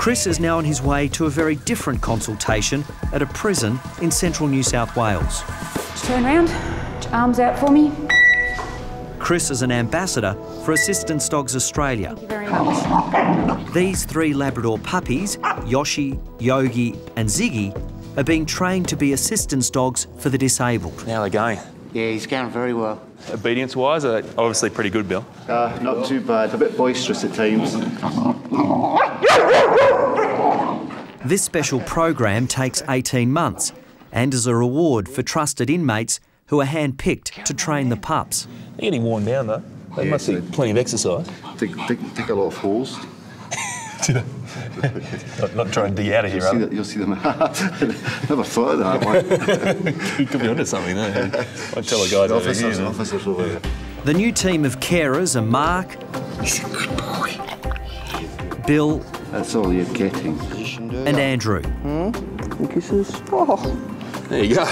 Chris is now on his way to a very different consultation at a prison in central New South Wales. Turn round, arms out for me. Chris is an ambassador for Assistance Dogs Australia. Thank you very much. These 3 Labrador puppies, Yoshi, Yogi and Ziggy, are being trained to be assistance dogs for the disabled. How are they going? Yeah, he's going very well. Obedience-wise, obviously pretty good, Bill. Not too bad. A bit boisterous at times. This special program takes 18 months and is a reward for trusted inmates who are hand-picked to train the pups. They're getting worn down, though. They must see plenty of exercise. Take a lot of holes. not trying to dig out of here, You'll see them. Never thought of that one. You could be onto something, there. I'll tell the guys over here. Officers over there. The new team of carers are Mark. He's a good boy. Bill. That's all you're getting. And Andrew. Kisses. Oh. There you go.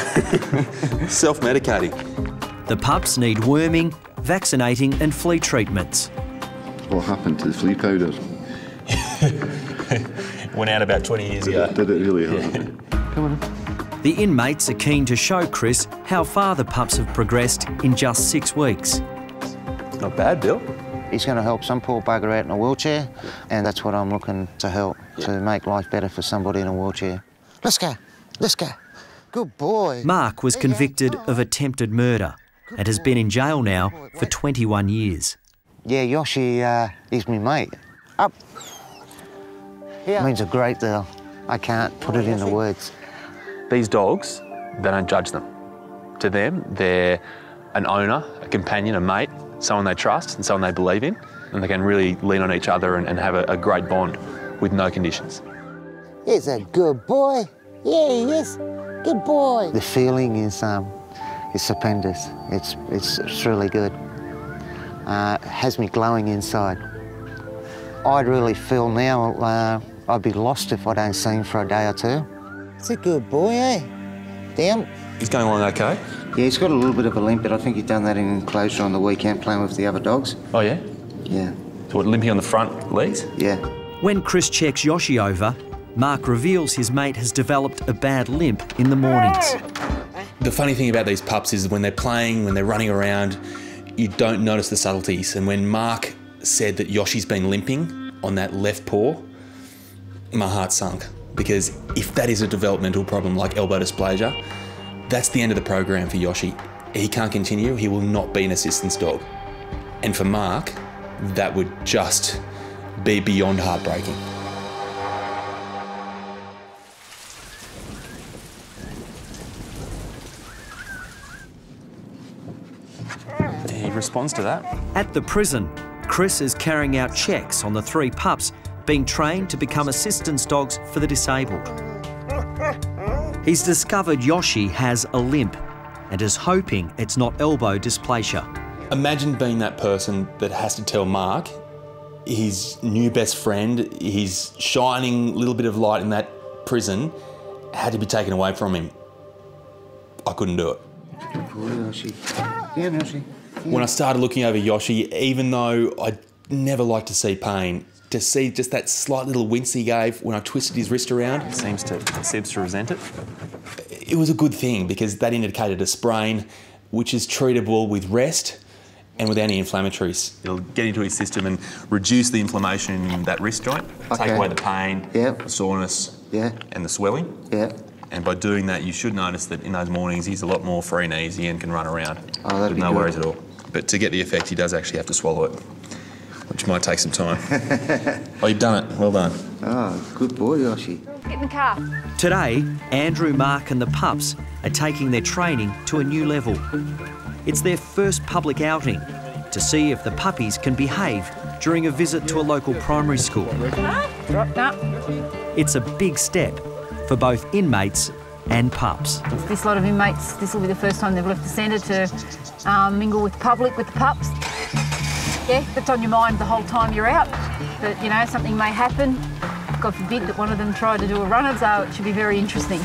Self-medicating. The pups need worming, vaccinating and flea treatments. What happened to the flea powder? Went out about 20 years ago. Did it really? Yeah. Come on. The inmates are keen to show Chris how far the pups have progressed in just 6 weeks. Not bad, Bill. He's going to help some poor bugger out in a wheelchair, and that's what I'm looking to help, to make life better for somebody in a wheelchair. Let's go. Let's go. Good boy. Mark was convicted of attempted murder and has been in jail now for 21 years. Yeah, Yoshi is my mate. Up. It means a great deal. I can't put it into words. These dogs, they don't judge them. To them, they're an owner, a companion, a mate, someone they trust and someone they believe in, and they can really lean on each other and have a great bond with no conditions. He's a good boy. Yeah, he is. Good boy. The feeling is stupendous. It's really good. Has me glowing inside. I'd really feel now I'd be lost if I don't see him for a day or two. It's a good boy, eh? Damn. He's going along okay? Yeah, he's got a little bit of a limp, but I think he's done that in enclosure on the weekend playing with the other dogs. Oh, yeah? Yeah. So what, limping on the front legs? Yeah. When Chris checks Yoshi over, Mark reveals his mate has developed a bad limp in the mornings. The funny thing about these pups is when they're playing, when they're running around, you don't notice the subtleties. And when Mark said that Yoshi's been limping on that left paw, my heart sunk. Because if that is a developmental problem like elbow dysplasia, that's the end of the program for Yoshi. He can't continue, he will not be an assistance dog. And for Mark, that would just be beyond heartbreaking. He responds to that. At the prison, Chris is carrying out checks on the 3 pups being trained to become assistance dogs for the disabled. He's discovered Yoshi has a limp and is hoping it's not elbow dysplasia. Imagine being that person that has to tell Mark, his new best friend, his shining little bit of light in that prison, had to be taken away from him. I couldn't do it. Yoshi. Yeah, Yoshi. When I started looking over Yoshi, even though I never like to see pain, to see just that slight little wince he gave when I twisted his wrist around, he seems to resent it. It was a good thing because that indicated a sprain, which is treatable with rest and with anti-inflammatories. It'll get into his system and reduce the inflammation in that wrist joint, take away the pain, the soreness, and the swelling. And by doing that, you should notice that in those mornings, he's a lot more free and easy and can run around with no worries at all. But to get the effect, he does actually have to swallow it, which might take some time. Oh, you've done it. Well done. Oh, good boy, Yoshi. Get in the car. Today, Andrew, Mark and the pups are taking their training to a new level. It's their first public outing to see if the puppies can behave during a visit to a local primary school. It's a big step for both inmates and pups. This lot of inmates, this will be the first time they've left the centre to mingle with the public, with the pups. Yeah, that's on your mind the whole time you're out. But, you know, something may happen. God forbid that one of them tried to do a runner, so it should be very interesting.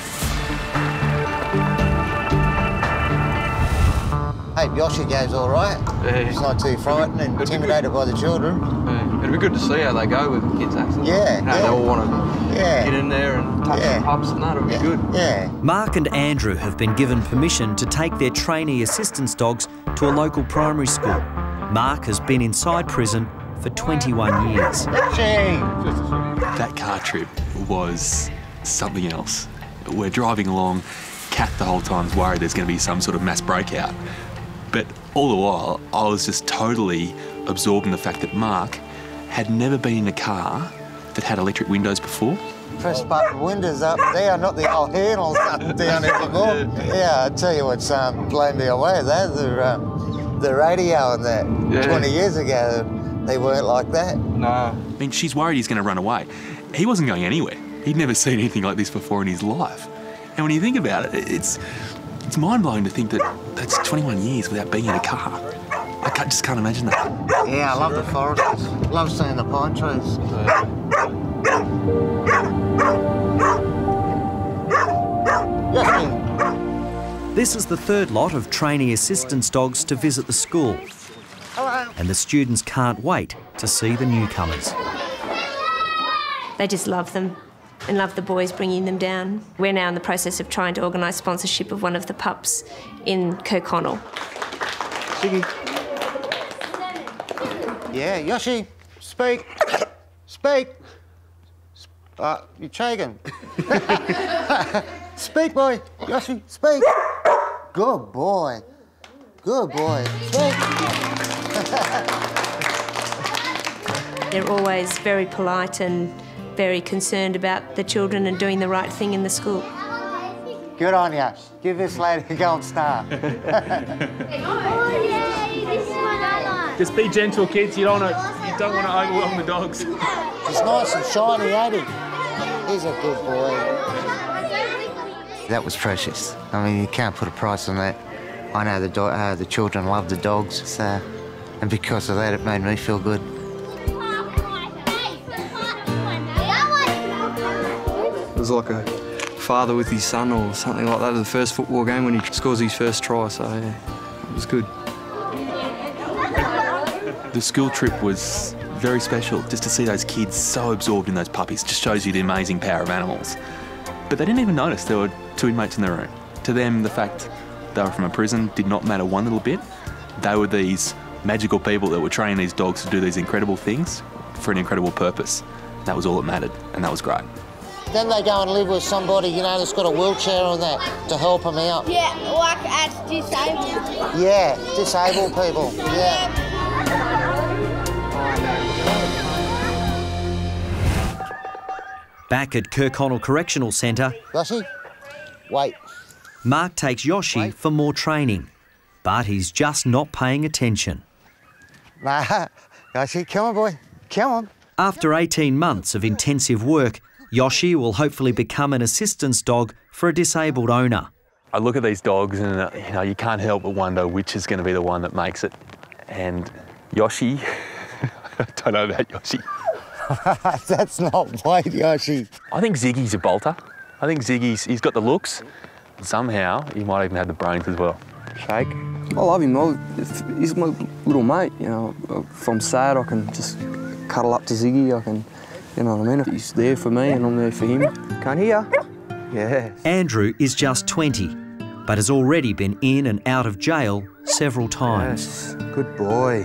Hey, hope Yoshi goes all right. Yeah. He's not too frightened and intimidated by the children. Yeah. It'd be good to see how they go with the kids, actually. Yeah, How they all want to yeah. get in there and touch the pups and that would be good. Yeah. Mark and Andrew have been given permission to take their trainee assistance dogs to a local primary school. Mark has been inside prison for 21 years. That car trip was something else. We're driving along, Kat the whole time's worried there's going to be some sort of mass breakout. But all the while, I was just totally absorbed in the fact that Mark had never been in a car that had electric windows before. Press button windows up there, not the old handles up down anymore. Yeah, I tell you what's blown me away, the radio and that. 20 years ago, they weren't like that. No. I mean, she's worried he's going to run away. He wasn't going anywhere. He'd never seen anything like this before in his life. And when you think about it, it's mind-blowing to think that that's 21 years without being in a car. I just can't imagine that. Yeah, I love the forests. Love seeing the pine trees. This is the third lot of trainee assistance dogs to visit the school. Hello. And the students can't wait to see the newcomers. They just love them and love the boys bringing them down. We're now in the process of trying to organise sponsorship of one of the pups in Kirkconnell. Yeah, Yoshi, speak. Speak. You're shaking. Speak, boy. Yoshi, speak. Good boy. Good boy. Speak. They're always very polite and very concerned about the children and doing the right thing in the school. Good on you. Give this lady a gold star. Just be gentle, kids. You don't want to overwhelm the dogs. He's nice and shiny, ain't he? He's a good boy. That was precious. I mean, you can't put a price on that. I know the children love the dogs, so, and because of that, it made me feel good. It was like a father with his son or something like that at the first football game when he scores his first try, so yeah, it was good. The school trip was very special, just to see those kids so absorbed in those puppies. Just shows you the amazing power of animals. But they didn't even notice there were two inmates in the room. To them, the fact they were from a prison did not matter one little bit. They were these magical people that were training these dogs to do these incredible things for an incredible purpose. That was all that mattered, and that was great. Then they go and live with somebody, you know, that's got a wheelchair and that to help them out. Yeah, like as disabled. Yeah, disabled people, yeah. Back at Kirkconnell Correctional Centre, Yoshi, wait. Mark takes Yoshi for more training, but he's just not paying attention. Nah, Yoshi, come on, boy, come on. After 18 months of intensive work, Yoshi will hopefully become an assistance dog for a disabled owner. I look at these dogs and you can't help but wonder which is going to be the one that makes it. And Yoshi, I don't know about Yoshi. That's not right, Yoshi. I think Ziggy's a bolter. I think he's got the looks. Somehow, he might even have the brains as well. Shake. I love him. He's my little mate, you know. If I'm sad, I can just cuddle up to Ziggy. I can, you know what I mean? He's there for me and I'm there for him. Can't hear? Yeah. Andrew is just 20, but has already been in and out of jail several times. Yes, good boy.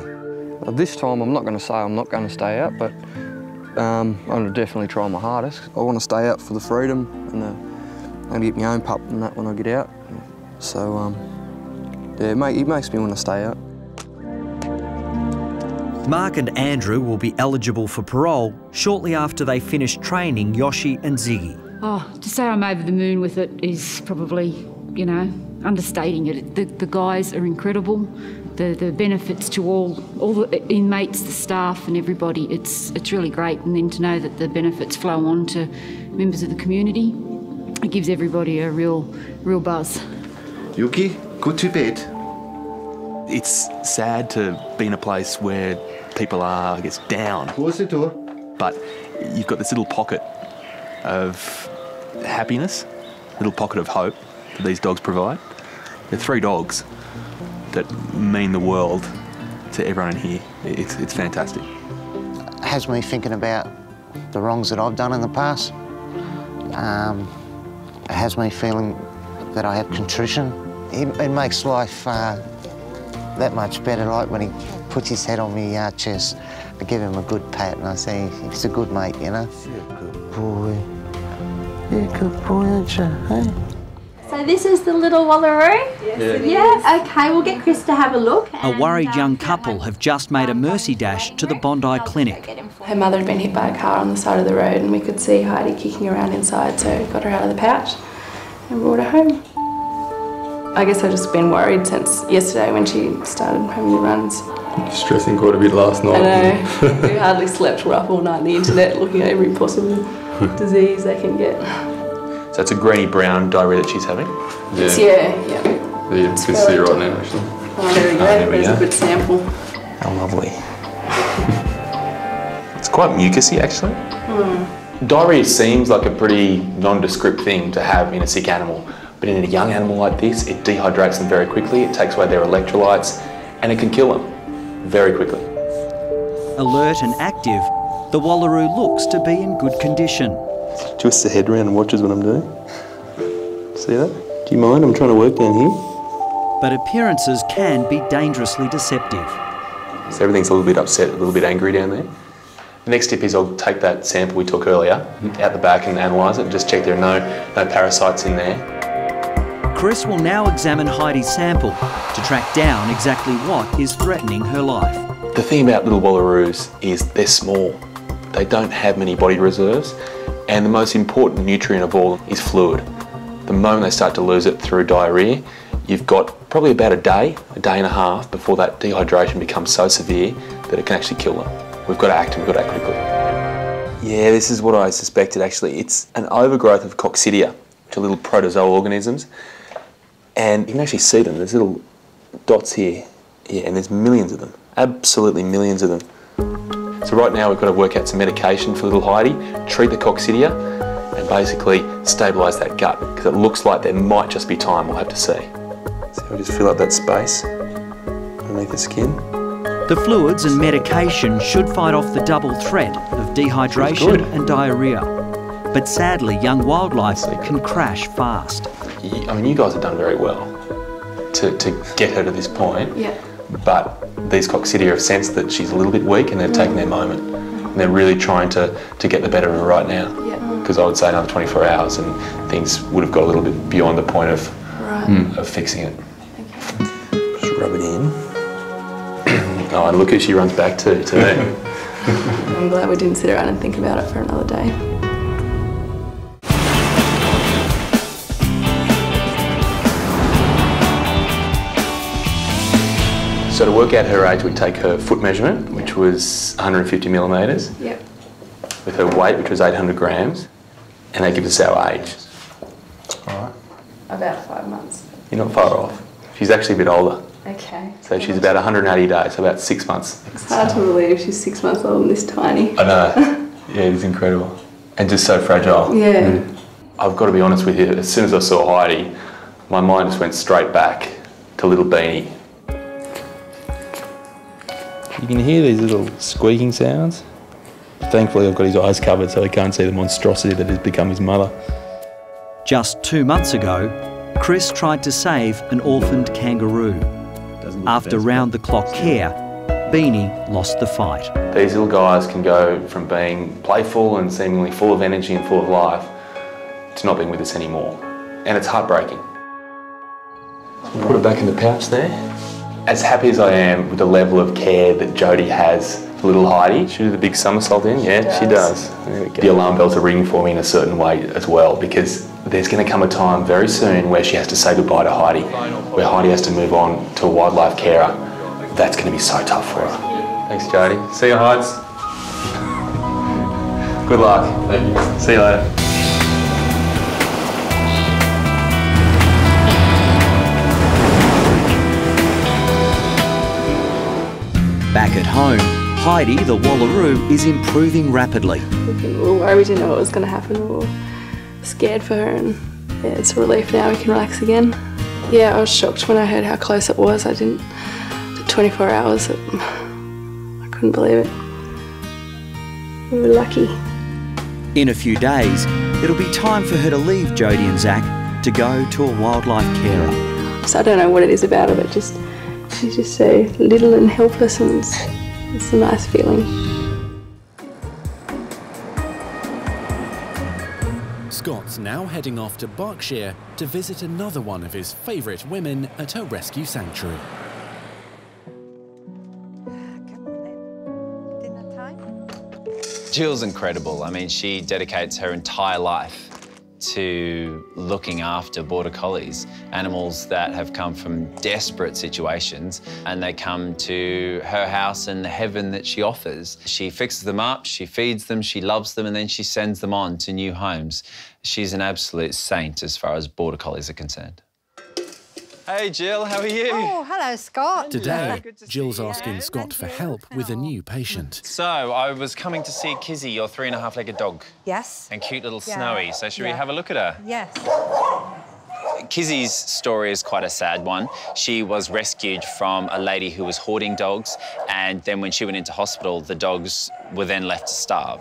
This time, I'm not going to say I'm not going to stay out, but I'm going to definitely try my hardest. I want to stay out for the freedom and get my own pup and that when I get out. So, yeah, it makes me want to stay out. Mark and Andrew will be eligible for parole shortly after they finish training Yoshi and Ziggy. Oh, to say I'm over the moon with it is probably, you know, understating it. The guys are incredible. The benefits to all the inmates, the staff and everybody, it's really great. And then to know that the benefits flow on to members of the community, it gives everybody a real buzz. Yuki, go to bed. It's sad to be in a place where people are, I guess, down. Close the door. But you've got this little pocket of happiness, little pocket of hope that these dogs provide. They're 3 dogs that mean the world to everyone in here. It's fantastic. It has me thinking about the wrongs that I've done in the past. It has me feeling that I have contrition. It makes life that much better, like when he puts his head on my chest. I give him a good pat and I say, he's a good mate, you know? You're a good boy. You're a good boy, aren't you, hey? So this is the little wallaroo? Yes, it is. Okay, we'll get Chris to have a look. A worried young couple have just made a mercy dash to the Bondi Clinic. Her mother had been hit by a car on the side of the road and we could see Heidi kicking around inside, so got her out of the pouch and brought her home. I guess I've just been worried since yesterday when she started having the runs. Stressing quite a bit last night. I know. We hardly slept. We're up all night on the internet looking at every possible disease they can get. So it's a greeny-brown diarrhea that she's having? Yeah. You can see it right now, actually. Oh, there we go. There's a good sample. How lovely. It's quite mucousy, actually. Diarrhea seems like a pretty nondescript thing to have in a sick animal, but in a young animal like this, it dehydrates them very quickly, it takes away their electrolytes, and it can kill them very quickly. Alert and active, the wallaroo looks to be in good condition. Twists the head around and watches what I'm doing. See that? Do you mind? I'm trying to work down here. But appearances can be dangerously deceptive. So everything's a little bit upset, a little bit angry down there. The next step is I'll take that sample we took earlier out the back and analyse it and just check there are no parasites in there. Chris will now examine Heidi's sample to track down exactly what is threatening her life. The thing about little wallaroos is they're small. They don't have many body reserves, and the most important nutrient of all is fluid. The moment they start to lose it through diarrhoea, you've got probably about a day and a half before that dehydration becomes so severe that it can actually kill them. We've got to act and we've got to act quickly. Yeah, this is what I suspected actually. It's an overgrowth of coccidia, which are little protozoal organisms. And you can actually see them, there's little dots here. Yeah, and there's millions of them, absolutely millions of them. So right now we've got to work out some medication for little Heidi, treat the coccidia, and basically stabilise that gut, because it looks like there might just be time, we'll have to see. So we just fill up that space underneath the skin. The fluids and medication should fight off the double threat of dehydration and diarrhoea. But sadly, young wildlife can crash fast. I mean, you guys have done very well to get her to this point. Yeah. But these coccidia have sensed that she's a little bit weak and they've taken their moment. And they're really trying to get the better of her right now. Because I would say another 24 hours and things would have got a little bit beyond the point of fixing it. Okay. Just rub it in. Oh, and look who she runs back to today. I'm glad we didn't sit around and think about it for another day. So to work out her age, we'd take her foot measurement, which was 150 millimetres, with her weight, which was 800 grams, and that gives us our age. All right. About 5 months. You're not far off. She's actually a bit older. Okay. So she's about 180 days, so about 6 months. It's hard to believe she's 6 months old and this tiny. I know. Yeah, it is incredible. And just so fragile. Yeah. I've got to be honest with you, as soon as I saw Heidi, my mind just went straight back to little Beanie. You can hear these little squeaking sounds. Thankfully, I've got his eyes covered so he can't see the monstrosity that has become his mother. Just 2 months ago, Chris tried to save an orphaned kangaroo. After round-the-clock care, Beanie lost the fight. These little guys can go from being playful and seemingly full of energy and full of life to not being with us anymore. And it's heartbreaking. Put it back in the pouch there. As happy as I am with the level of care that Jodie has for little Heidi, she did the big somersault in, she does. There we go. The alarm bells are ringing for me in a certain way as well, because there's going to come a time very soon where she has to say goodbye to Heidi, where Heidi has to move on to a wildlife carer. That's going to be so tough for her. Thanks, Jodie. See you, Heids. Good luck. Thank you. See you later. Back at home, Heidi, the wallaroo, is improving rapidly. We were worried, we didn't know what was going to happen. We were scared for her, and it's a relief now we can relax again. Yeah, I was shocked when I heard how close it was. I didn't... 24 hours, I couldn't believe it. We were lucky. In a few days, it'll be time for her to leave Jodie and Zach to go to a wildlife carer. So I don't know what it is about her, but she's just so little and helpless, and it's a nice feeling. Scott's now heading off to Berkshire to visit another one of his favourite women at her rescue sanctuary. Jill's incredible. I mean, she dedicates her entire life to looking after border collies, animals that have come from desperate situations, and they come to her house and the heaven that she offers. She fixes them up, she feeds them, she loves them, and then she sends them on to new homes. She's an absolute saint as far as border collies are concerned. Hey, Jill, how are you? Oh, hello, Scott. Today, Jill's asking Scott for help with a new patient. So, I was coming to see Kizzy, your 3.5-legged dog. Yes. And cute little Snowy. So, should we have a look at her? Yes. Kizzy's story is quite a sad one. She was rescued from a lady who was hoarding dogs, and then when she went into hospital, the dogs were then left to starve.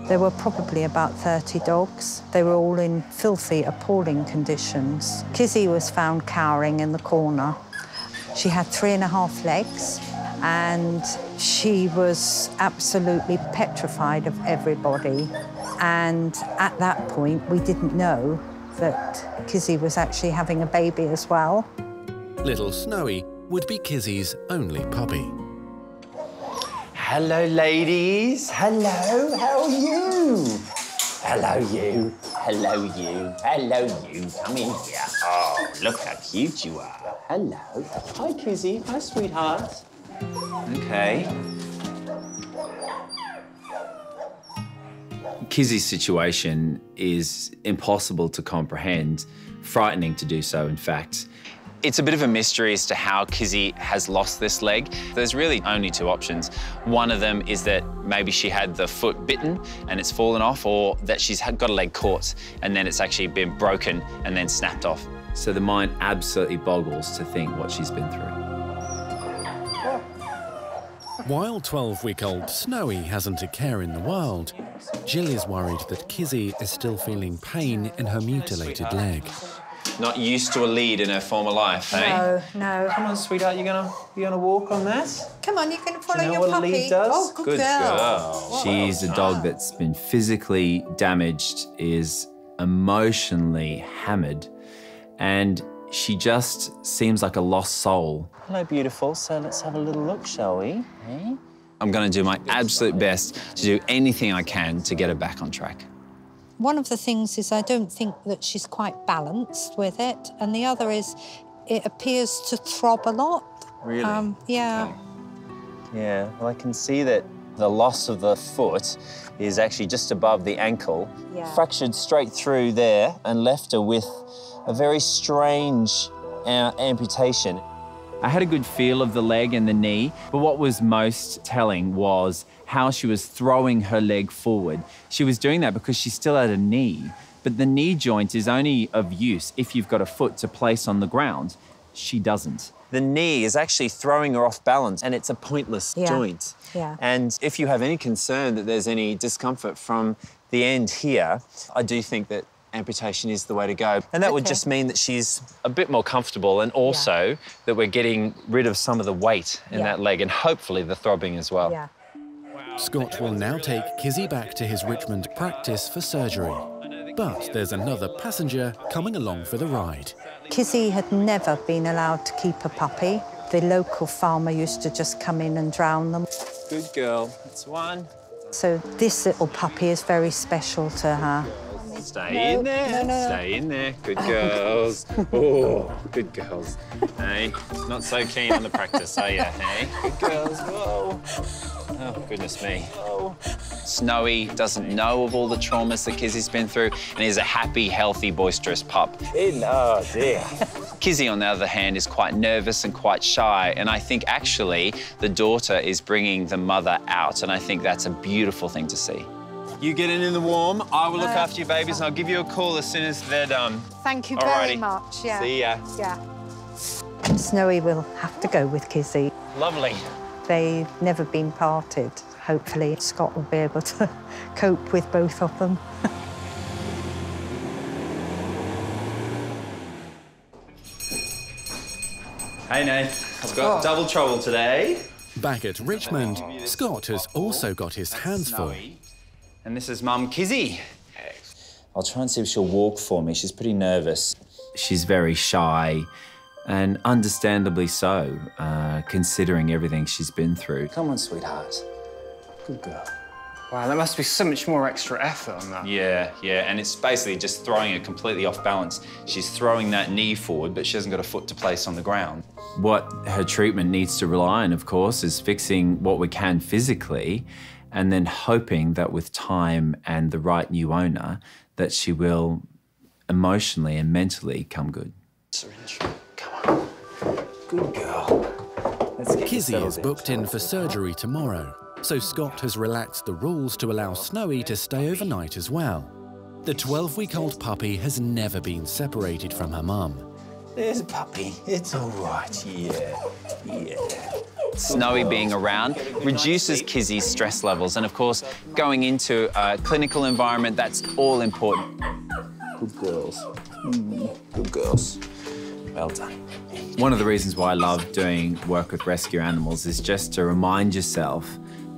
There were probably about 30 dogs. They were all in filthy, appalling conditions. Kizzy was found cowering in the corner. She had 3.5 legs, and she was absolutely petrified of everybody. And at that point, we didn't know that Kizzy was actually having a baby as well. Little Snowy would be Kizzy's only puppy. Hello, ladies. Hello, how are you? Hello, you. Hello, you. Hello, you. Come in here. Oh, look how cute you are. Hello. Hi, Kizzy. Hi, sweetheart. Okay. Kizzy's situation is impossible to comprehend, frightening to do so, in fact. It's a bit of a mystery as to how Kizzy has lost this leg. There's really only 2 options. One of them is that maybe she had the foot bitten and it's fallen off, or that she's got a leg caught and then it's actually been broken and then snapped off. So the mind absolutely boggles to think what she's been through. While 12-week-old Snowy hasn't a care in the world, Jill is worried that Kizzy is still feeling pain in her mutilated leg. Not used to a lead in her former life, eh? No, no. Come on, sweetheart, you gonna walk on that? Come on, you can follow Do you know your what puppy. a lead does? Oh, good girl. She's a dog that's been physically damaged, is emotionally hammered, and she just seems like a lost soul. Hello, beautiful. So let's have a little look, shall we? Eh? I'm gonna do my absolute best to do anything I can to get her back on track. One of the things is I don't think that she's quite balanced with it, and the other is it appears to throb a lot. Really? Yeah. Okay. Yeah, well, I can see that the loss of the foot is actually just above the ankle, fractured straight through there and left her with a very strange amputation. I had a good feel of the leg and the knee, but what was most telling was how she was throwing her leg forward. She was doing that because she still had a knee, but the knee joint is only of use if you've got a foot to place on the ground. She doesn't. The knee is actually throwing her off balance, and it's a pointless joint. Yeah. And if you have any concern that there's any discomfort from the end here, I do think that amputation is the way to go. And that would just mean that she's a bit more comfortable, and also that we're getting rid of some of the weight in that leg, and hopefully the throbbing as well. Yeah. Scott will now take Kizzy back to his Richmond practice for surgery. But there's another passenger coming along for the ride. Kizzy had never been allowed to keep a puppy. The local farmer used to just come in and drown them. Good girl. That's one. So this little puppy is very special to her. Stay in there. Stay in there. Good girls. Oh, good girls. Hey, not so keen on the practice, are you? Hey, good girls. Whoa. Oh, goodness me. Oh. Snowy doesn't know of all the traumas that Kizzy's been through, and is a happy, healthy, boisterous pup. Oh, dear. Kizzy, on the other hand, is quite nervous and quite shy, and I think actually the daughter is bringing the mother out, and I think that's a beautiful thing to see. You get in the warm. I will look after your babies, and I'll give you a call as soon as they're done. Thank you Alrighty. very much. Yeah. See ya. Yeah. Snowy will have to go with Kizzy. Lovely. They've never been parted. Hopefully, Scott will be able to cope with both of them. Hey, Nate. I've got double trouble today. Back at Richmond, Scott has also got his hands full. And this is Mum Kizzy. I'll try and see if she'll walk for me. She's pretty nervous. She's very shy, and understandably so, considering everything she's been through. Come on, sweetheart. Good girl. Wow, there must be so much more extra effort on that. Yeah, and it's basically just throwing her completely off balance. She's throwing that knee forward, but she hasn't got a foot to place on the ground. What her treatment needs to rely on, of course, is fixing what we can physically, and then hoping that with time and the right new owner, that she will emotionally and mentally come good. Syringe, come on. Good girl. Let's get Kizzy is booked in for surgery tomorrow, so Scott has relaxed the rules to allow Snowy to stay overnight as well. The 12-week-old puppy has never been separated from her mum. There's a puppy. It's all right, yeah. Snowy being around reduces Kizzy's stress levels, and of course, going into a clinical environment, that's all important. Good girls. Good girls. Well done. One of the reasons why I love doing work with rescue animals is just to remind yourself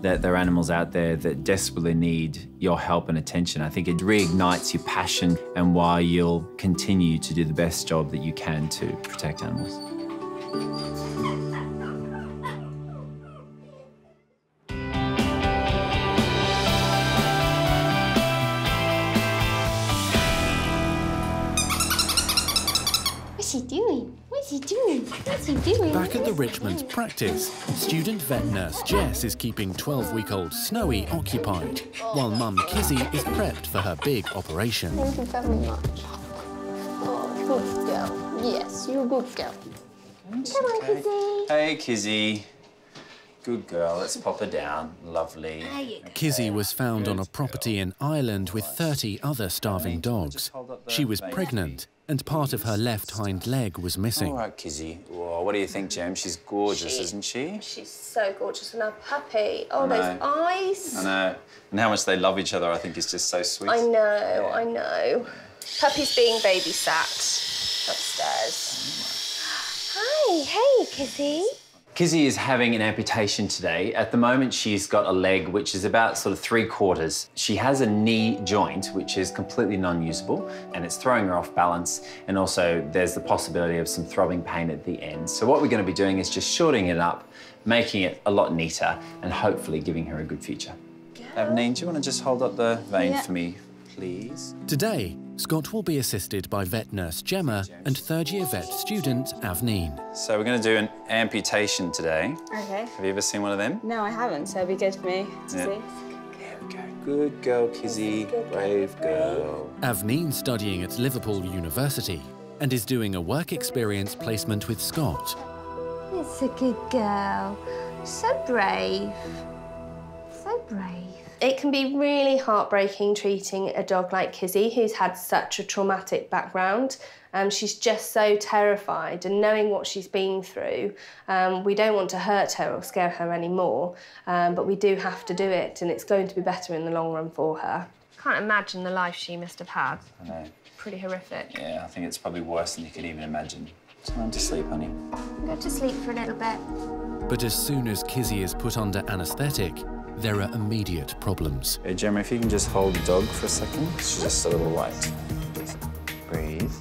that there are animals out there that desperately need your help and attention. I think it reignites your passion and why you'll continue to do the best job that you can to protect animals. What's he doing? What's he doing? What's he doing? Back at the Richmond practice, student vet nurse Jess is keeping 12-week-old Snowy occupied, while mum Kizzy is prepped for her big operation. Thank you very much. Oh, good girl. Yes, you're a good girl. Come on, Kizzy. Hey, Kizzy. Good girl. Let's pop her down. Lovely. Kizzy was found on a property in Ireland with 30 other starving dogs. She was pregnant, and part of her left hind leg was missing. All right, Kizzy. Whoa, what do you think, Jem? She's gorgeous, isn't she? She's so gorgeous, and her puppy. Oh, those eyes. I know. And how much they love each other, I think, is just so sweet. I know, I know. Puppy's being babysat upstairs. Hi, hey, Kizzy. Kizzy is having an amputation today. At the moment, she's got a leg which is about sort of 3/4. She has a knee joint which is completely non-usable, and it's throwing her off balance. And also, there's the possibility of some throbbing pain at the end. So what we're going to be doing is just shortening it up, making it a lot neater, and hopefully giving her a good future. Avneen, do you want to just hold up the vein for me, please? Today, Scott will be assisted by vet nurse Gemma and third-year vet student Avneen. So we're going to do an amputation today. Okay. Have you ever seen one of them? No, I haven't, so it'd be good for me to see. There we go. Good girl, Kizzy. Brave girl. Avneen's studying at Liverpool University and is doing a work experience placement with Scott. It's a good girl. So brave. So brave. It can be really heartbreaking treating a dog like Kizzy, who's had such a traumatic background. She's just so terrified, and knowing what she's been through, we don't want to hurt her or scare her anymore, but we do have to do it, and it's going to be better in the long run for her. Can't imagine the life she must have had. I know. Pretty horrific. Yeah, I think it's probably worse than you could even imagine. Time to sleep, honey. Go to sleep for a little bit. But as soon as Kizzy is put under anaesthetic, there are immediate problems. Hey, Gemma, if you can just hold the dog for a second. She's just a little light. Breathe.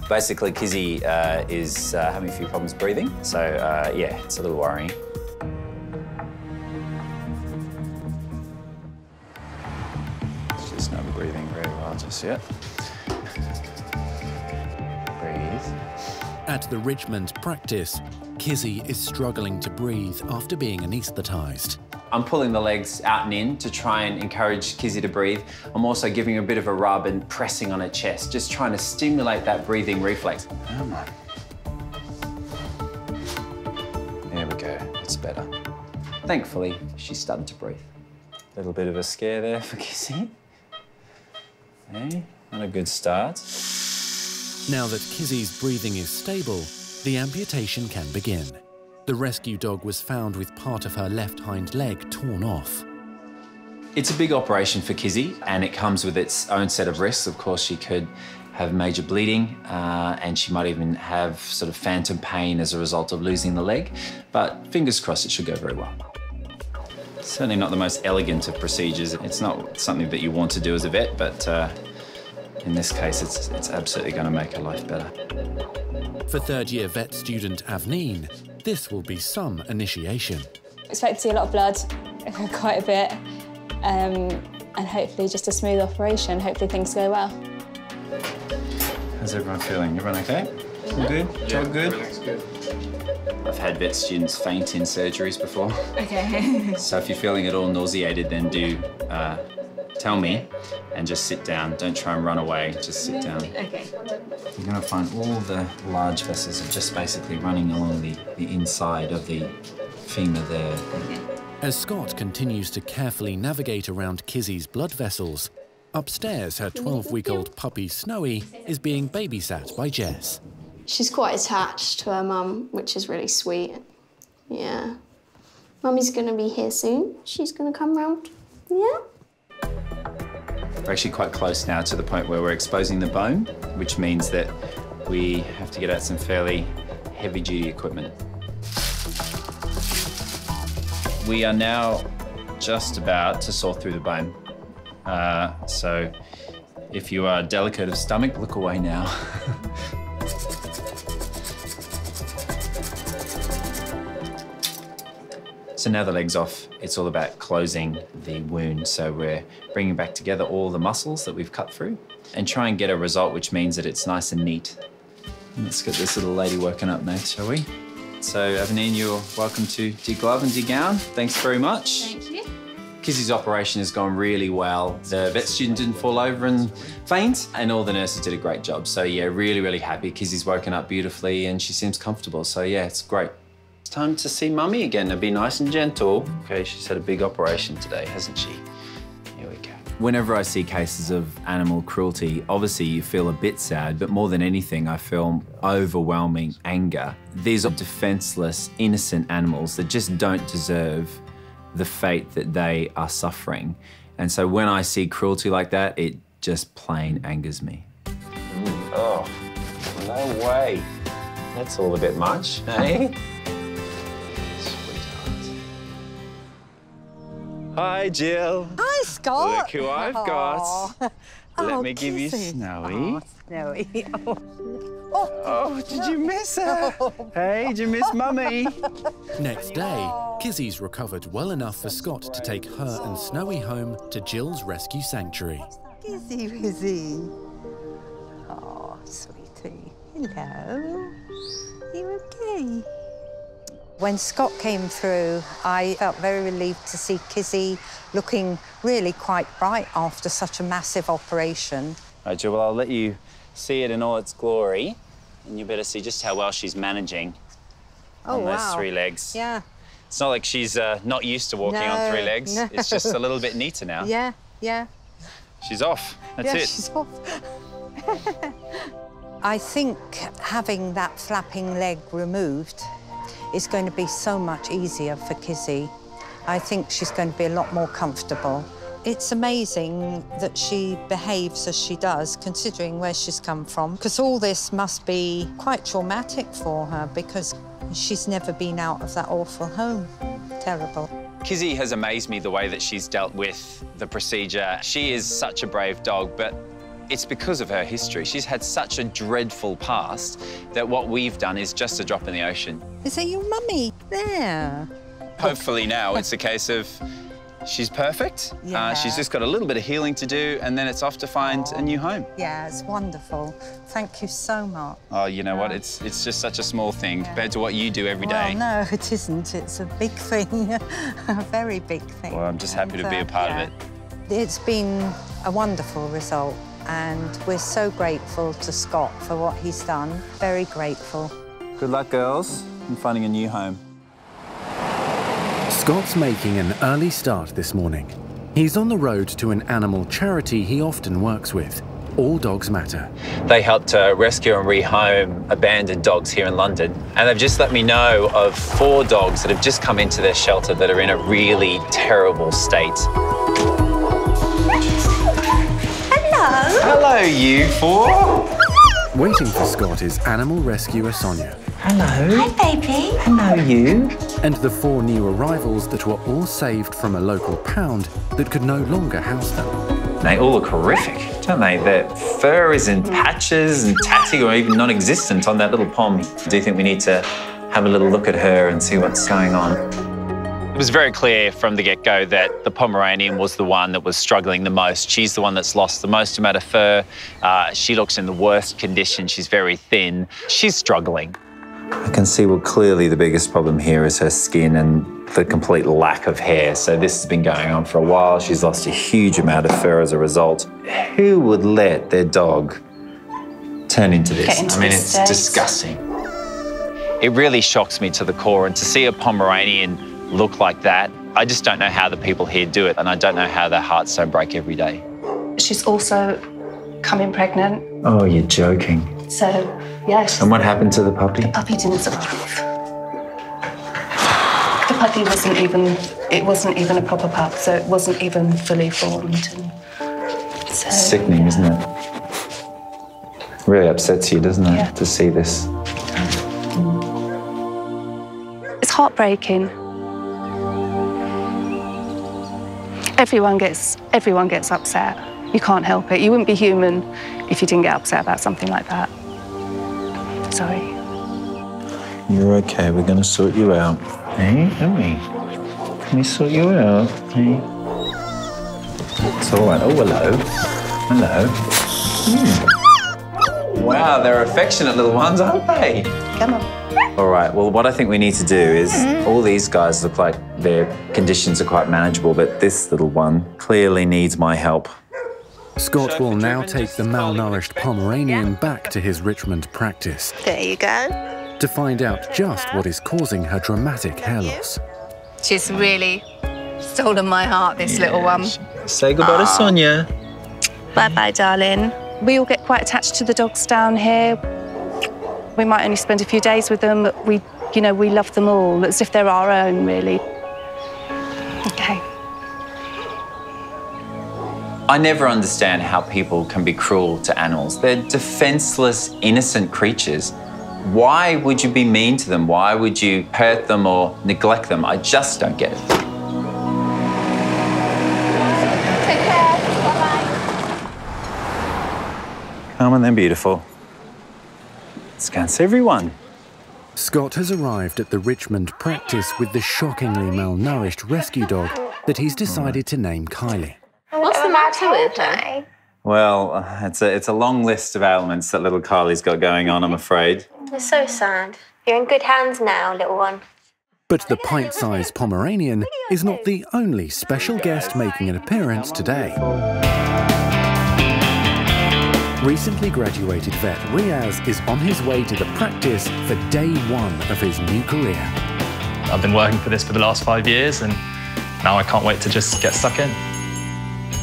Basically, Kizzy is having a few problems breathing, so yeah, it's a little worrying. She's not breathing very well just yet. Breathe. At the Richmond practice, Kizzy is struggling to breathe after being anaesthetised. I'm pulling the legs out and in to try and encourage Kizzy to breathe. I'm also giving her a bit of a rub and pressing on her chest, just trying to stimulate that breathing reflex. Come on. There we go, it's better. Thankfully, she's starting to breathe. Little bit of a scare there for Kizzy. Hey, not a good start. Now that Kizzy's breathing is stable, the amputation can begin. The rescue dog was found with part of her left hind leg torn off. It's a big operation for Kizzy, and it comes with its own set of risks. Of course, she could have major bleeding, and she might even have sort of phantom pain as a result of losing the leg. But fingers crossed, it should go very well. Certainly not the most elegant of procedures. It's not something that you want to do as a vet, but in this case, it's absolutely going to make her life better. For third-year vet student Avneen, this will be some initiation. Expect to see a lot of blood, quite a bit, and hopefully just a smooth operation. Hopefully things go well. How's everyone feeling? Everyone okay? All good? Yeah, good? everything's good. I've had vet students faint in surgeries before. Okay. So if you're feeling at all nauseated, then do tell me and just sit down. Don't try and run away, just sit down. Okay. You're going to find all the large vessels are just basically running along the inside of the femur there. Okay. As Scott continues to carefully navigate around Kizzy's blood vessels, upstairs her 12-week-old puppy Snowy is being babysat by Jess. She's quite attached to her mum, which is really sweet. Yeah. Mummy's gonna be here soon. She's gonna come round. Yeah? We're actually quite close now to the point where we're exposing the bone, which means that we have to get out some fairly heavy-duty equipment. We are now just about to saw through the bone. So if you are delicate of stomach, look away now. So now the leg's off, it's all about closing the wound. So we're bringing back together all the muscles that we've cut through and try and get a result which means that it's nice and neat. Let's get this little lady working up next, shall we? So Avneen, you're welcome to deglove and degown. Thanks very much. Thank you. Kizzy's operation has gone really well. The vet student didn't fall over and faint, and all the nurses did a great job. So yeah, really, really happy. Kizzy's woken up beautifully and she seems comfortable. So yeah, it's great. It's time to see Mummy again. Now be nice and gentle. Okay, she's had a big operation today, hasn't she? Here we go. Whenever I see cases of animal cruelty, obviously you feel a bit sad, but more than anything, I feel overwhelming anger. These are defenseless, innocent animals that just don't deserve the fate that they are suffering. And so when I see cruelty like that, it just plain angers me. Oh, no way. That's all a bit much, eh? Hi, Jill. Hi, Scott. Look who I've got. Let me give you Snowy. Oh, Snowy. Oh, did you miss her? Hey, did you miss Mummy? Next day, Kizzy's recovered well enough for Scott to take her and Snowy home to Jill's rescue sanctuary. Kizzy, Wizzy. Oh, sweetie. Hello. You okay? When Scott came through, I felt very relieved to see Kizzy looking really quite bright after such a massive operation. Right, Jill, well, I'll let you see it in all its glory, and you better see just how well she's managing on those 3 legs. Yeah. It's not like she's not used to walking on 3 legs. No. It's just a little bit neater now. Yeah, yeah. She's off. That's it. She's off. I think having that flapping leg removed is going to be so much easier for Kizzy. I think she's going to be a lot more comfortable. It's amazing that she behaves as she does, considering where she's come from, because all this must be quite traumatic for her because she's never been out of that awful home. Terrible. Kizzy has amazed me the way that she's dealt with the procedure. She is such a brave dog, but it's because of her history. She's had such a dreadful past that what we've done is just a drop in the ocean. Is that your mummy? There. Hopefully now it's a case of she's perfect. Yeah. She's just got a little bit of healing to do, and then it's off to find a new home. Yeah, it's wonderful. Thank you so much. Oh, you know what? It's just such a small thing compared to what you do every day. Well, no, it isn't. It's a big thing, a very big thing. Well, I'm just happy to be a part of it. It's been a wonderful result, and we're so grateful to Scott for what he's done. Very grateful. Good luck, girls, in finding a new home. Scott's making an early start this morning. He's on the road to an animal charity he often works with, All Dogs Matter. They help to rescue and rehome abandoned dogs here in London. And they've just let me know of 4 dogs that have just come into their shelter that are in a really terrible state. Hello. Hello, you 4. Waiting for Scott is animal rescuer Sonia. Hello. Hi, baby. Hello, you. And the 4 new arrivals that were all saved from a local pound that could no longer house them. They all look horrific, don't they? Their fur is in patches and tatty or even non-existent on that little pom. I do think we need to have a little look at her and see what's going on. It was very clear from the get-go that the Pomeranian was the one that was struggling the most. She's the one that's lost the most amount of fur. She looks in the worst condition. She's very thin. She's struggling. I can see, well, clearly the biggest problem here is her skin and the complete lack of hair. So this has been going on for a while. She's lost a huge amount of fur as a result. Who would let their dog turn into this? I mean, it's disgusting. It really shocks me to the core, and to see a Pomeranian look like that, I just don't know how the people here do it, and I don't know how their hearts don't break every day. She's also coming pregnant. Oh, you're joking. So, yeah. And what happened to the puppy? The puppy didn't survive. The puppy wasn't even a proper pup, so it wasn't even fully formed. And so, sickening, isn't it? Really upsets you, doesn't it, to see this? It's heartbreaking. Everyone gets upset. You can't help it. You wouldn't be human if you didn't get upset about something like that. Sorry. You're okay. We're going to sort you out. Hey, don't we? Can we sort you out? Hey. It's all right. Oh, hello. Hello. Wow, they're affectionate little ones, aren't they? Come on. All right, well, what I think we need to do is, all these guys look like their conditions are quite manageable, but this little one clearly needs my help. Scott will now take the malnourished Pomeranian back to his Richmond practice. There you go. To find out just what is causing her dramatic hair loss. She's really stolen my heart, this little one. Say goodbye to Sonia. Bye-bye, darling. We all get quite attached to the dogs down here. We might only spend a few days with them, but we love them all, as if they're our own, really. Okay. I never understand how people can be cruel to animals. They're defenseless, innocent creatures. Why would you be mean to them? Why would you hurt them or neglect them? I just don't get it. Take care. Bye-bye. Come on then, beautiful. Let's go and see everyone. Scott has arrived at the Richmond practice with the shockingly malnourished rescue dog that he's decided to name Kylie. What's the matter with her? Well, it's a long list of ailments that little Kylie's got going on, I'm afraid. It's so sad. You're in good hands now, little one. But the pint-sized Pomeranian is not the only special guest making an appearance today. Recently graduated vet Riaz is on his way to the practice for day 1 of his new career. I've been working for this for the last 5 years, and now I can't wait to just get stuck in.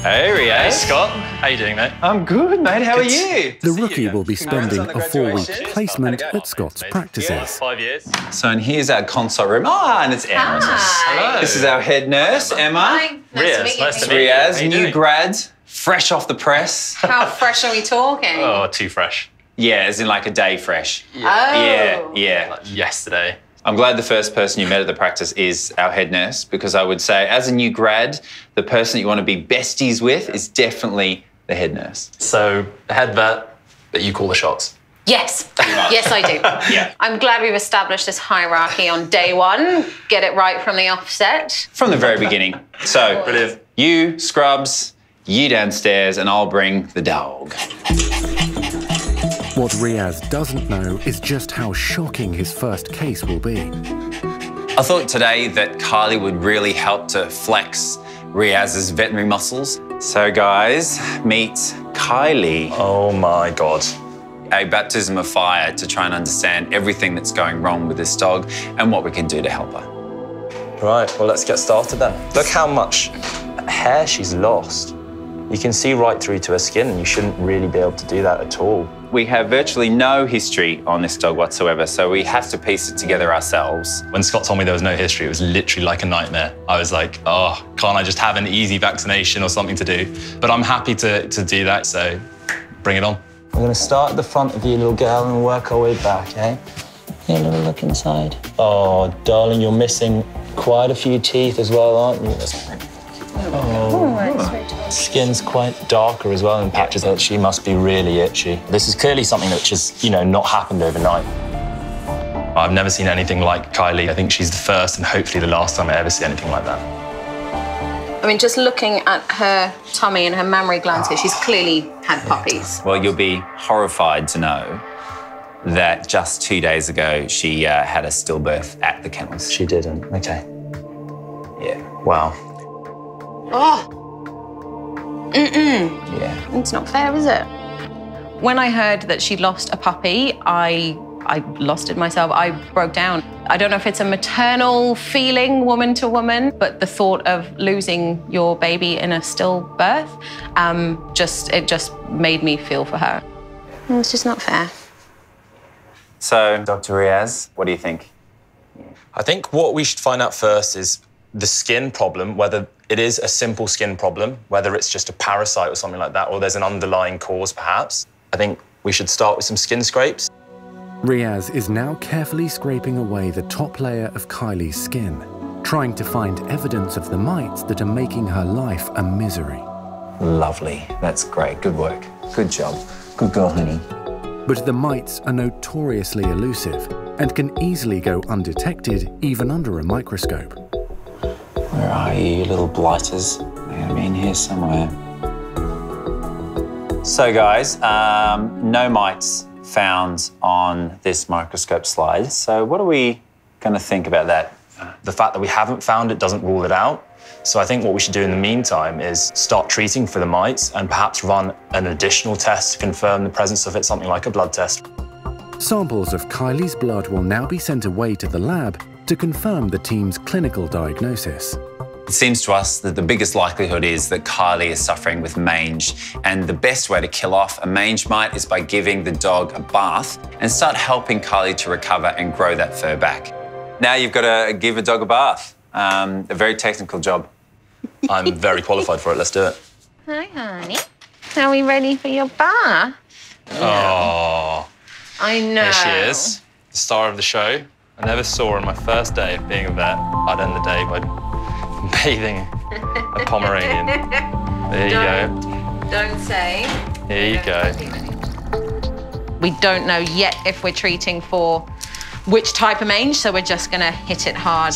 Hey, Riaz. Hey, Scott. How you doing, mate? I'm good, mate. How are you? The rookie will be spending a 4-week placement at Scott's practices. 5 years. So, and here's our consult room. And it's Emma. Hello. This is our head nurse, Emma. Hi. Riaz, nice to meet you. Riaz, new grad, fresh off the press. How fresh are we talking? Oh, too fresh. Yeah, as in like a day fresh. Oh. Yeah. Like yesterday. I'm glad the first person you met at the practice is our head nurse, because I would say, as a new grad, the person that you want to be besties with is definitely the head nurse. So, head vet, but you call the shots. Yes. Yes, I do. Yeah. I'm glad we've established this hierarchy on day 1. Get it right from the offset. From the very beginning. So, Brilliant. You, Scrubs, you downstairs, and I'll bring the dog. What Riaz doesn't know is just how shocking his first case will be. I thought today that Kylie would really help to flex Riaz's veterinary muscles. So guys, meet Kylie. Oh my God. A baptism of fire to try and understand everything that's going wrong with this dog and what we can do to help her. Right, well, let's get started then. Look how much hair she's lost. You can see right through to her skin, and you shouldn't really be able to do that at all. We have virtually no history on this dog whatsoever, so we have to piece it together ourselves. When Scott told me there was no history, it was literally like a nightmare. I was like, oh, can't I just have an easy vaccination or something to do? But I'm happy to do that, so bring it on. We're going to start at the front of you, little girl, and work our way back, eh? Here, a little look inside. Oh, darling, you're missing quite a few teeth as well, aren't you? Oh, skin's quite darker as well in patches. She must be really itchy. This is clearly something that's just, you know, not happened overnight. I've never seen anything like Kylie. I think she's the first and hopefully the last time I ever see anything like that. I mean, just looking at her tummy and her mammary glands here, she's clearly had puppies. Well, you'll be horrified to know that just 2 days ago, she had a stillbirth at the kennels. She didn't, okay. Yeah. Wow. Oh. Yeah. It's not fair, is it? When I heard that she lost a puppy, I lost it myself. I broke down. I don't know if it's a maternal feeling, woman to woman, but the thought of losing your baby in a stillbirth, it just made me feel for her. It's just not fair. So, Dr. Riaz, what do you think? I think what we should find out first is the skin problem, whether it is a simple skin problem, whether it's just a parasite or something like that, or there's an underlying cause perhaps. I think we should start with some skin scrapes. Riaz is now carefully scraping away the top layer of Kylie's skin, trying to find evidence of the mites that are making her life a misery. Lovely. That's great. Good work. Good job. Good girl, honey. But the mites are notoriously elusive and can easily go undetected even under a microscope. Where are you little blighters? They're going to be in here somewhere. So, guys, no mites found on this microscope slide. So what are we going to think about that? The fact that we haven't found it doesn't rule it out. So I think what we should do in the meantime is start treating for the mites and perhaps run an additional test to confirm the presence of it, something like a blood test. Samples of Kylie's blood will now be sent away to the lab to confirm the team's clinical diagnosis. It seems to us that the biggest likelihood is that Kylie is suffering with mange, and the best way to kill off a mange mite is by giving the dog a bath and start helping Kylie to recover and grow that fur back. Now you've got to give a dog a bath. A very technical job. I'm very qualified for it. Let's do it. Hi, honey. Are we ready for your bath? Oh. I know. Here she is, the star of the show. I never saw her on my first day of being a vet. I'd end the day by bathing a Pomeranian. There you go. Don't say. Here you go. We don't know yet if we're treating for which type of mange, so we're just gonna hit it hard.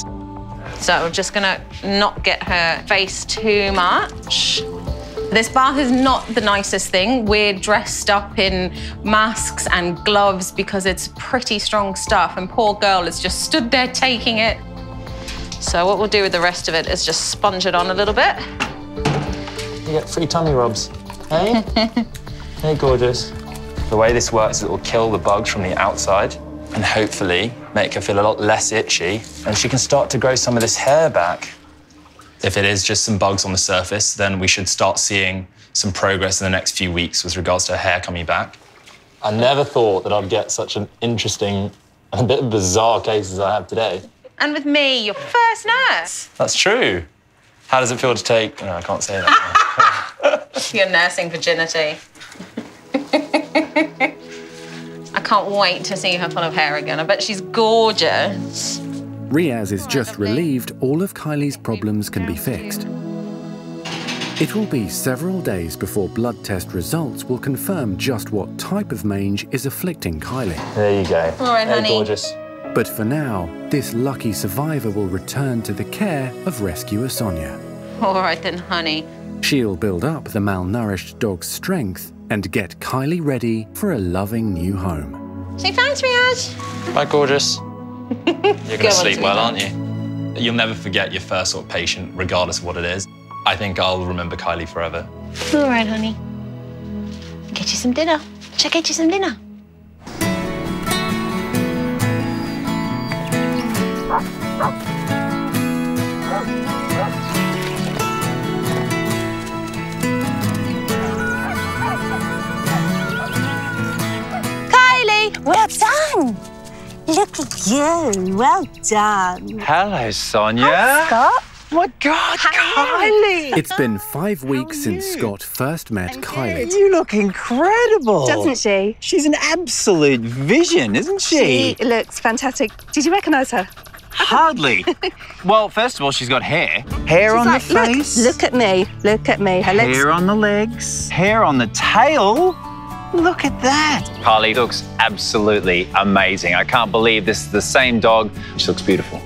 So we're just gonna not get her face too much. This bath is not the nicest thing. We're dressed up in masks and gloves because it's pretty strong stuff, and poor girl has just stood there taking it. So what we'll do with the rest of it is just sponge it on a little bit. You get free tummy rubs. Hey? Hey, gorgeous. The way this works is it will kill the bugs from the outside and hopefully make her feel a lot less itchy, and she can start to grow some of this hair back. If it is just some bugs on the surface, then we should start seeing some progress in the next few weeks with regards to her hair coming back. I never thought that I'd get such an interesting and a bit bizarre case as I have today. And with me, your first nurse. That's true. How does it feel to take... No, I can't say that. Your nursing virginity. I can't wait to see her full of hair again. I bet she's gorgeous. Riaz is just relieved all of Kylie's problems can be fixed. It will be several days before blood test results will confirm just what type of mange is afflicting Kylie. There you go. All right, honey. Gorgeous. But for now, this lucky survivor will return to the care of rescuer Sonia. All right then, honey. She'll build up the malnourished dog's strength and get Kylie ready for a loving new home. Say thanks, Riaz. Bye, gorgeous. You're going to sleep well, aren't you? You'll never forget your first sort of patient, regardless of what it is. I think I'll remember Kylie forever. All right, honey. Get you some dinner. Shall I get you some dinner? Look at you. Well done. Hello, Sonia. Hi, Scott. Oh my God, Kylie! It's been 5 weeks since Scott first met Kylie. You look incredible. Doesn't she? She's an absolute vision, isn't she? She looks fantastic. Did you recognise her? Hardly. Well, first of all, she's got hair. Hair on the face. Look at me. Look at me. Her legs. Hair on the legs. Hair on the tail. Look at that. Kylie looks absolutely amazing. I can't believe this is the same dog. She looks beautiful.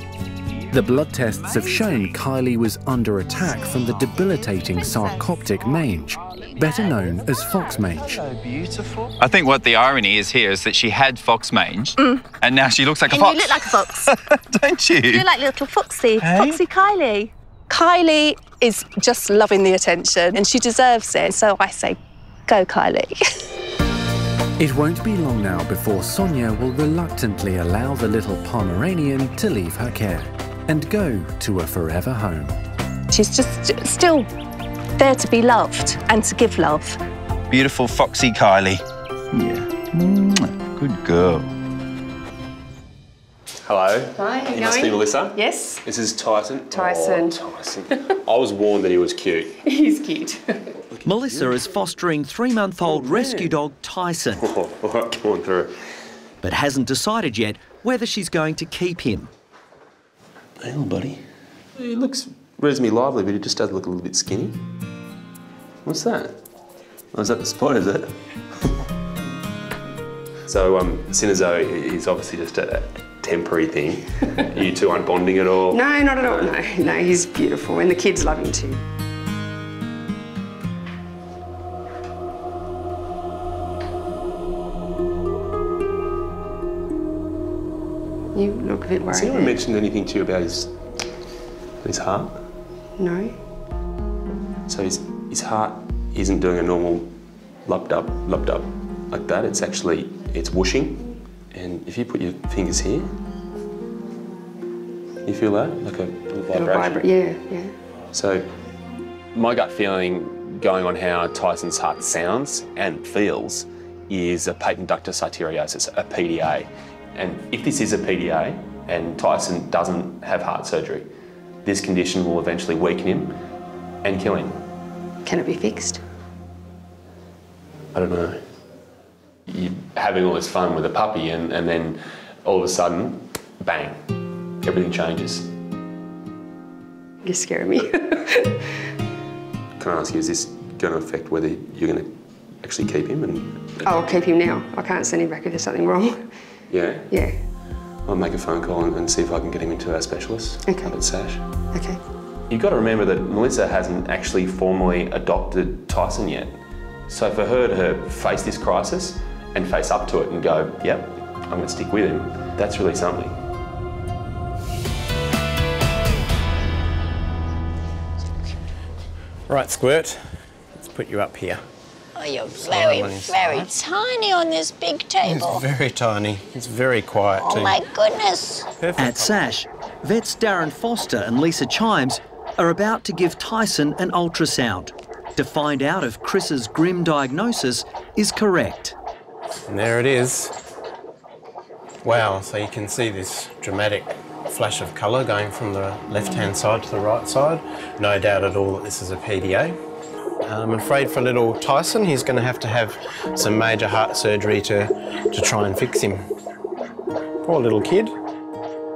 The blood tests have shown Kylie was under attack from the debilitating sarcoptic mange, better known as fox mange. So beautiful. I think what the irony is here is that she had fox mange, and now she looks like a fox. And you look like a fox. Don't you? You're like little Foxy. Hey? Foxy Kylie. Kylie is just loving the attention, and she deserves it. So I say, go Kylie. It won't be long now before Sonia will reluctantly allow the little Pomeranian to leave her care and go to a forever home. She's just still there to be loved and to give love. Beautiful foxy Kylie. Yeah. Good girl. Hello. Hi, how you must be Melissa? Yes. This is Tyson. Tyson. Oh, Tyson. I was warned that he was cute. He's cute. Melissa is fostering 3-month-old rescue dog Tyson. Oh, all right, come on through. But hasn't decided yet whether she's going to keep him. Hey, little buddy. He looks reasonably lively, but he just does look a little bit skinny. What's that? Oh, is that the spot, is it? So, Sinazo is obviously just a temporary thing. You two aren't bonding at all? No, not at all. No, he's beautiful, and the kids love him too. You look a bit worried. Has anyone mentioned anything to you about his heart? No. So his heart isn't doing a normal lub-dub like that. It's actually, it's whooshing. And if you put your fingers here, you feel that? Like a little vibration? Yeah. So my gut feeling going on how Tyson's heart sounds and feels is a patent ductus arteriosus, a PDA. And if this is a PDA and Tyson doesn't have heart surgery, this condition will eventually weaken him and kill him. Can it be fixed? I don't know. You're having all this fun with a puppy and then all of a sudden, bang, everything changes. You're scaring me. Can I ask you, is this going to affect whether you're going to actually keep him? I'll keep him now. I can't send him back if there's something wrong. Yeah? Yeah. I'll make a phone call and see if I can get him into our specialist up at Sash. Okay. You've got to remember that Melissa hasn't actually formally adopted Tyson yet. So for her to face this crisis and face up to it and go, yep, I'm going to stick with him, that's really something. Right, Squirt, let's put you up here. Oh, you're very, very tiny on this big table. It's very tiny. It's very quiet too. Oh my goodness. At Sash, vets Darren Foster and Lisa Chimes are about to give Tyson an ultrasound to find out if Chris's grim diagnosis is correct. And there it is. Wow, so you can see this dramatic flash of colour going from the left-hand side to the right side. No doubt at all that this is a PDA. I'm afraid for little Tyson, he's going to have some major heart surgery to try and fix him. Poor little kid.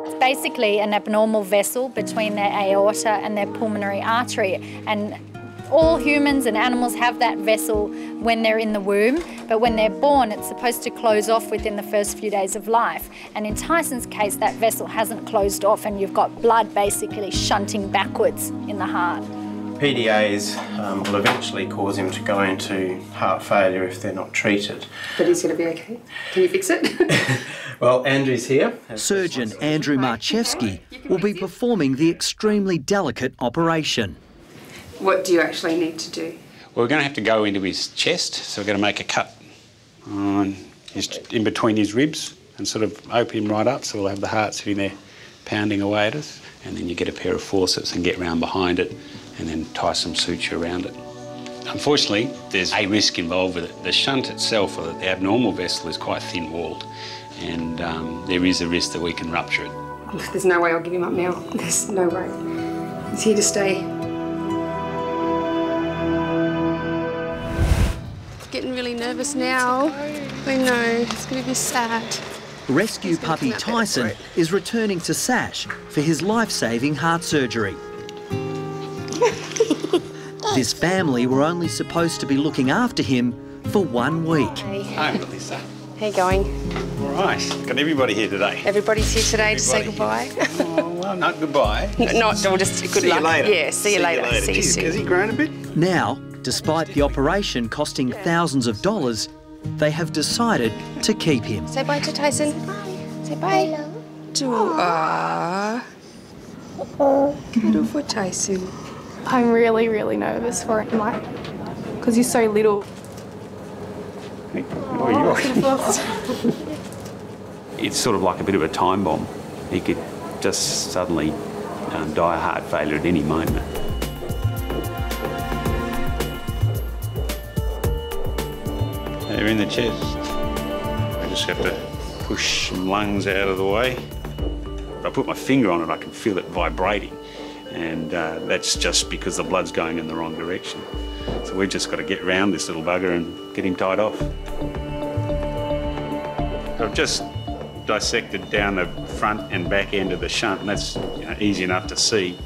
It's basically an abnormal vessel between their aorta and their pulmonary artery, and all humans and animals have that vessel when they're in the womb, but when they're born, it's supposed to close off within the first few days of life. And in Tyson's case, that vessel hasn't closed off, and you've got blood basically shunting backwards in the heart. PDAs will eventually cause him to go into heart failure if they're not treated. But he's going to be okay. Can you fix it? Well, Andrew's here. Surgeon Andrew Marchevsky will be performing the extremely delicate operation. What do you actually need to do? Well, we're going to have to go into his chest, so we're going to make a cut in between his ribs and sort of open him right up, so we'll have the heart sitting there pounding away at us. And then you get a pair of forceps and get round behind it and then tie some suture around it. Unfortunately, there's a risk involved with it. The shunt itself, or the abnormal vessel, is quite thin-walled, and there is a risk that we can rupture it. There's no way I'll give him up now. There's no way. He's here to stay. Getting really nervous now. I know, it's going to be sad. Rescue puppy Tyson is returning to Sash for his life-saving heart surgery. This family were only supposed to be looking after him for 1 week. Hi, Melissa. How you going? All right. Got everybody here today. Everybody's here today to say goodbye. Oh, well, not goodbye. We'll just good luck. See you later. Yeah, see you later. See you soon. Has he grown a bit? Now, despite the operation costing thousands of dollars, they have decided to keep him. Say bye to Tyson. Say bye. Aww. Beautiful Tyson. I'm really, really nervous for him, like, because he's so little. It's sort of like a bit of a time bomb. He could just suddenly die of heart failure at any moment. They're in the chest. I just have to push some lungs out of the way. If I put my finger on it, I can feel it vibrating. And that's just because the blood's going in the wrong direction. So we've just got to get round this little bugger and get him tied off. So I've just dissected down the front and back end of the shunt, and that's easy enough to see.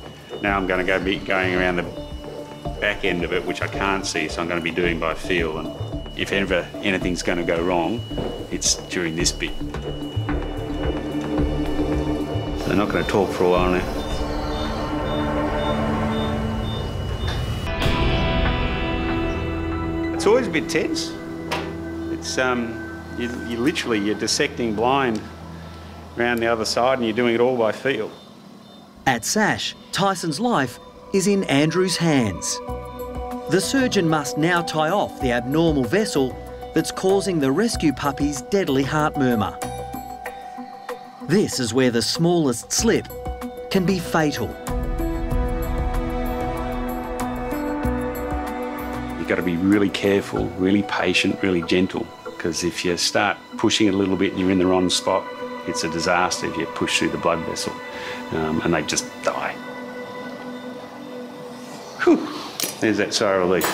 Now I'm going to be going around the back end of it, which I can't see, so I'm going to be doing by feel. And if ever anything's going to go wrong, it's during this bit. So they're not going to talk for a while now. It's always a bit tense. It's you're dissecting blind around the other side, and you're doing it all by feel. At Sash, Tyson's life is in Andrew's hands. The surgeon must now tie off the abnormal vessel that's causing the rescue puppy's deadly heart murmur. This is where the smallest slip can be fatal. You've got to be really careful, really patient, really gentle, because if you start pushing it a little bit and you're in the wrong spot, it's a disaster if you push through the blood vessel, and they just die. Whew. There's that sigh of relief.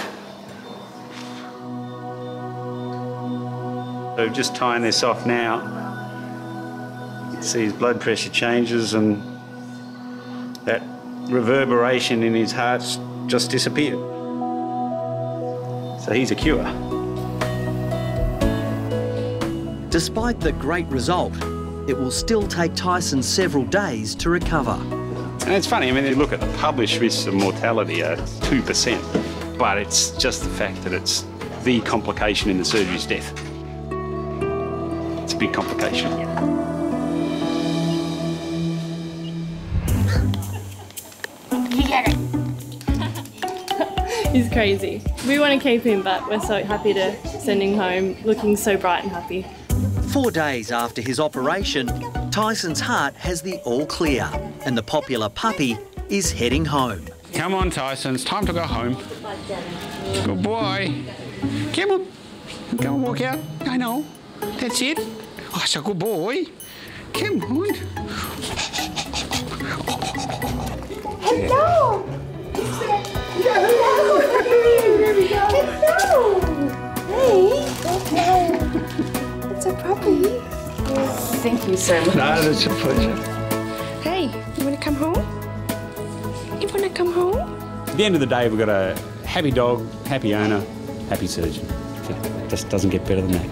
So just tying this off now, you can see his blood pressure changes, and that reverberation in his heart's just disappeared. So he's a cure. Despite the great result, it will still take Tyson several days to recover. And it's funny, I mean, you look at the published risks of mortality are 2%, but it's just the fact that it's the complication in the surgery is death. It's a big complication. He's crazy. We want to keep him, but we're so happy to send him home, looking so bright and happy. 4 days after his operation, Tyson's heart has the all clear, and the popular puppy is heading home. Come on, Tyson, it's time to go home. Good boy. Come on. Go and walk out. I know. That's it. Oh, so good boy. Come on. Hello. Hello. Hey. It's a puppy. Thank you so much. No, that's a pleasure. Hey, you want to come home? You want to come home? At the end of the day, we've got a happy dog, happy owner, happy surgeon. It just doesn't get better than that.